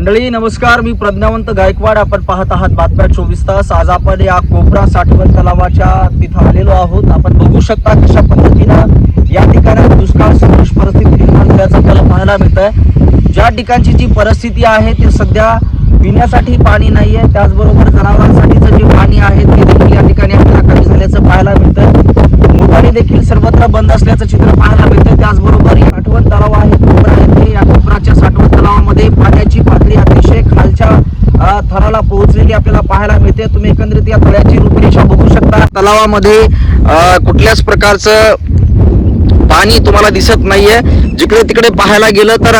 मंडळी नमस्कार, मी प्रज्ञावंत गायकवाड. आपण पाहत आहात बातम्या 24 तास. आज आपण या कोपरा साठवण तलावाच्या तिथं आलेलो आहोत. आपण बघू शकता कशा पद्धतीनं या ठिकाणी दुष्काळ सदृश परिस्थिती निर्माण झाल्याचं आपल्याला पाहायला मिळत आहे. ज्या ठिकाणची जी परिस्थिती आहे ते सध्या पिण्यासाठी पाणी नाहीये, त्याचबरोबर जनावरांसाठीचं जे पाणी आहे ते देखील या ठिकाणी आपल्याला कमी झाल्याचं पाहायला मिळतंय. मोटारी देखील सर्वत्र बंद असल्याचं चित्र पाहायला मिळतंय. त्याचबरोबर ही साठवण तलाव आहे, कोपरा येथे या कोपराच्या साठवण तलावामध्ये पाण्याची पातळी अतिशय खालच्या थराला पोहोचलेली आपल्याला पाहायला मिळते. तुम्ही एकंदरीत या तळ्याची रूपरेषा बघू शकता. तलावामध्ये कुठल्याच प्रकारचं पाणी तुम्हाला दिसत नाहीये. जिकडे तिकडे पाहायला गेलं तर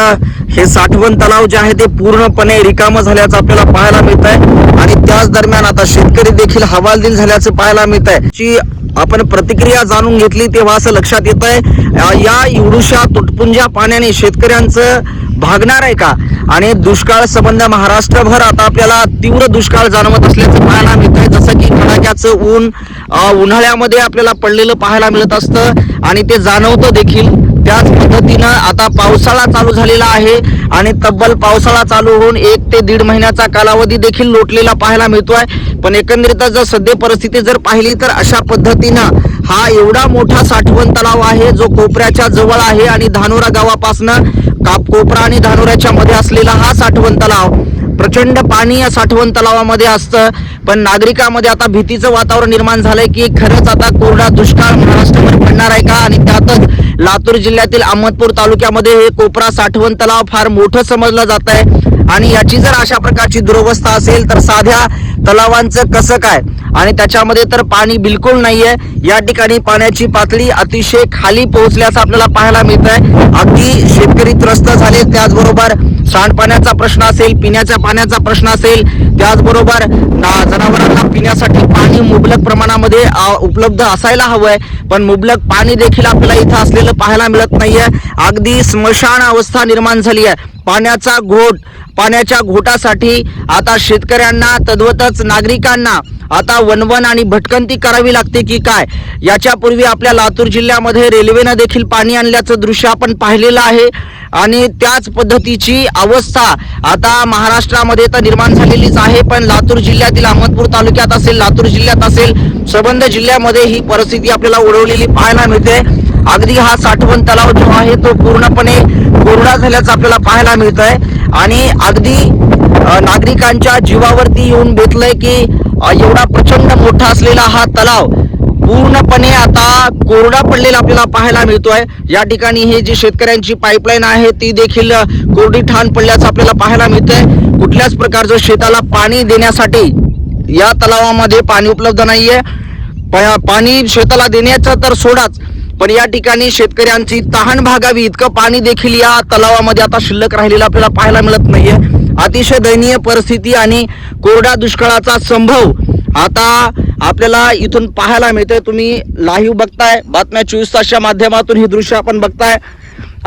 हे साठवण तलाव जे आहे ते पूर्णपणे रिकाम झाल्याचं आपल्याला पाहायला मिळत आहे. आणि त्याच दरम्यान आता शेतकरी देखील हवालदिल झाल्याचं पाहायला मिळत आहे. आपण प्रतिक्रिया जाणून घेतली तेव्हा असं लक्षात येत आहे या एवढूशा तुटपुंज्या पाण्याने शेतकऱ्यांचं भागणार आहे का? आणि दुष्काळ संबंध महाराष्ट्रभर आता आपल्याला तीव्र दुष्काळ जाणवत असल्याचं पाहायला मिळत आहे. जसं की कडाक्याचं ऊन उन्हाळ्यामध्ये आपल्याला पडलेलं पाहायला मिळत असतं आणि ते जाणवतं देखील. त्याच पद्धतीनं आता पावसाळा चालू झालेला आहे आणि तब्बल पावसाळा चालू होऊन 1 ते 1.5 महिन्याचा कालावधी देखील लोटलेला पाहायला मिळतोय. पण एकंदरीतच जर सध्या परिस्थिती जर पाहिली तर अशा पद्धतीनं हा एवढा मोठा साठवण तलाव आहे जो कोपऱ्याच्या जवळ आहे आणि धानोरा गावापासनं कोपरा आणि धानोऱ्याच्या मध्ये असलेला हा साठवण तलाव. प्रचंड पाणी या साठवण तलावामध्ये असतं. पण नागरिकांमध्ये आता भीतीचं वातावरण निर्माण झालंय की खरंच आता कोरडा दुष्काळ महाराष्ट्रावर पडणार आहे का? आणि त्यातच लातूर जिल्ह्यातील अहमदपूर तालुक्यामध्ये हे कोपरा साठवण तलाव फार मोठं समजलं जात आहे. आणि याची जर अशा प्रकारची दुरवस्था असेल तर साध्या तलावांचं कसं काय? आणि त्याच्यामध्ये तर पाणी बिलकुल नाहीये. या ठिकाणी पाण्याची पातळी अतिशय खाली पोहोचल्याचं आपल्याला पाहायला मिळत आहे. अगदी शेतकरी त्रस्त झाले. त्याचबरोबर सांडपाण्याचा प्रश्न असेल, पिण्याच्या पाण्याचा प्रश्न असेल, त्याचबरोबर जनावरांना पिण्यासाठी पाणी मुबलक प्रमाणामध्ये उपलब्ध असायला हवंय. पण मुबलक पाणी देखील आपल्याला इथं असलेलं पाहायला मिळत नाहीये. अगदी स्मशान अवस्था निर्माण झाली आहे. पाण्याच्या घोटासाठी आता शेतकऱ्यांना तद्वतच नागरिकांना आता वनवन आणि भटकंती करावी लागते की काय? याच्यापूर्वी आपल्या लातूर जिल्ह्यामध्ये रेल्वेनं देखील पाणी आणल्याचं दृश्य आपण पाहिलेलं आहे. आणि त्याच पद्धतीची अवस्था आता महाराष्ट्रामध्ये तर निर्माण झालेलीच आहे. पण लातूर जिल्ह्यातील अहमदपूर तालुक्यात असेल, लातूर जिल्ह्यात असेल, संबंध जिल्ह्यामध्ये ही परिस्थिती आपल्याला ओढवलेली पाहायला मिळते. अगदी हा साठवण तलाव जो आहे तो पूर्णपणे कोरडा झाल्याचं आपल्याला पाहायला मिळत आहे. आणि अगदी नागरिकांच्या जीवावरती येऊन बेतलंय की एवढा प्रचंड मोठा असलेला हा तलाव पूर्णपणे आता कोरडा पडलेला आपल्याला पाहायला मिळतोय. या ठिकाणी हे जी शेतकऱ्यांची पाईपलाईन आहे ती देखील कोरडी ठाण पडल्याचं आपल्याला पाहायला मिळतंय. कुठल्याच प्रकारचं शेताला पाणी देण्यासाठी या तलावामध्ये पाणी उपलब्ध नाहीये. पाणी शेताला देण्याचं तर सोडाच, पण या ठिकाणी शेतकऱ्यांची तहान भागावी इतकं पाणी देखील या तलावामध्ये आता शिल्लक राहिलेलं आपल्याला पाहायला मिळत नाहीये. अतिशय दयनीय परिस्थिती आणि कोरडा दुष्काळाचा संभव आता आपल्याला इथून पाहायला मिळतंय. तुम्ही लाईव्ह बघताय, बातम्या 24 तासच्या माध्यमातून हे दृश्य आपण बघताय.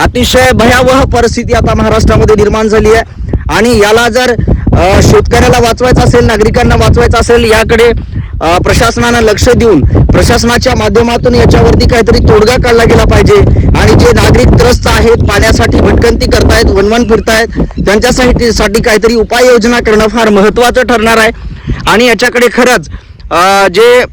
अतिशय भयावह परिस्थिती आता महाराष्ट्रामध्ये निर्माण झाली आहे. आणि याला जर शेतकऱ्याला वाचवायचं असेल, नागरिकांना वाचवायचं असेल, याकडे प्रशासनानं लक्ष देऊन प्रशासनाच्या माध्यमातून याच्यावरती काहीतरी तोडगा काढला गेला पाहिजे. आणि जे नागरिक त्रस्त आहेत, पाण्यासाठी भटकंती करतायत, वनवन फिरतायत, त्यांच्यासाठी काहीतरी उपाययोजना करणं फार महत्वाचं ठरणार आहे. आणि याच्याकडे खरंच जे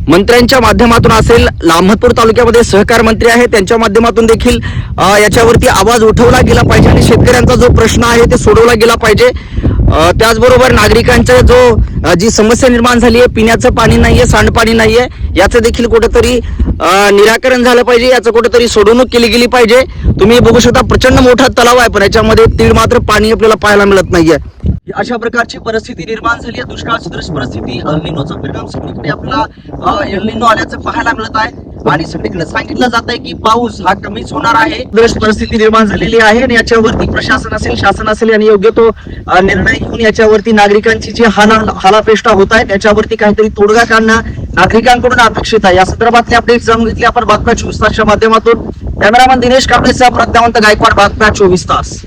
मंत्र्यांच्या माध्यमातून असेल, अहमदपूर तालुक्यामध्ये सहकार मंत्री आहे, त्यांच्या माध्यमातून देखील याच्यावरती आवाज उठवला गेला पाहिजे आणि शेतकऱ्यांचा जो प्रश्न आहे ते सोडवला गेला पाहिजे. त्याचबरोबर नागरिकांच्या जी समस्या निर्माण झाली आहे, पिण्याचं पाणी नाहीये, सांडपाणी नाहीये, याचं देखील कुठेतरी निराकरण झालं पाहिजे, याचं कुठेतरी सोडवणूक केली गेली पाहिजे. तुम्ही बघू शकता प्रचंड मोठा तलाव आहे पण याच्यामध्ये तीळ मात्र पाणी आपल्याला पाहायला मिळत नाहीये. अशा प्रकारची परिस्थिती निर्माण झाली आहे. दुष्काळ सदृश परिस्थिती, एल निनोचा परिणाम सगळीकडे आपल्याला एल निनो आल्याचं पाहायला मिळत आहे. आणि सगळीकडे सांगितलं जात आहे की पाऊस हा कमीच होणार आहे. परिस्थिती निर्माण झालेली आहे आणि याच्यावरती प्रशासन असेल, शासन असेल आणि योग्य तो निर्णय घेऊन याच्यावरती नागरिकांची जी हालापेष्टा होत आहे त्याच्यावरती काहीतरी तोडगा काढणं नागरिकांकडून अपेक्षित आहे. या संदर्भातले अपडेट जाणून घेतली आपण बातम्या 24 तासच्या माध्यमातून. कॅमेरामन दिनेश कांबळेसह प्रज्ञावंत गायकवाड, बातम्या 24 तास.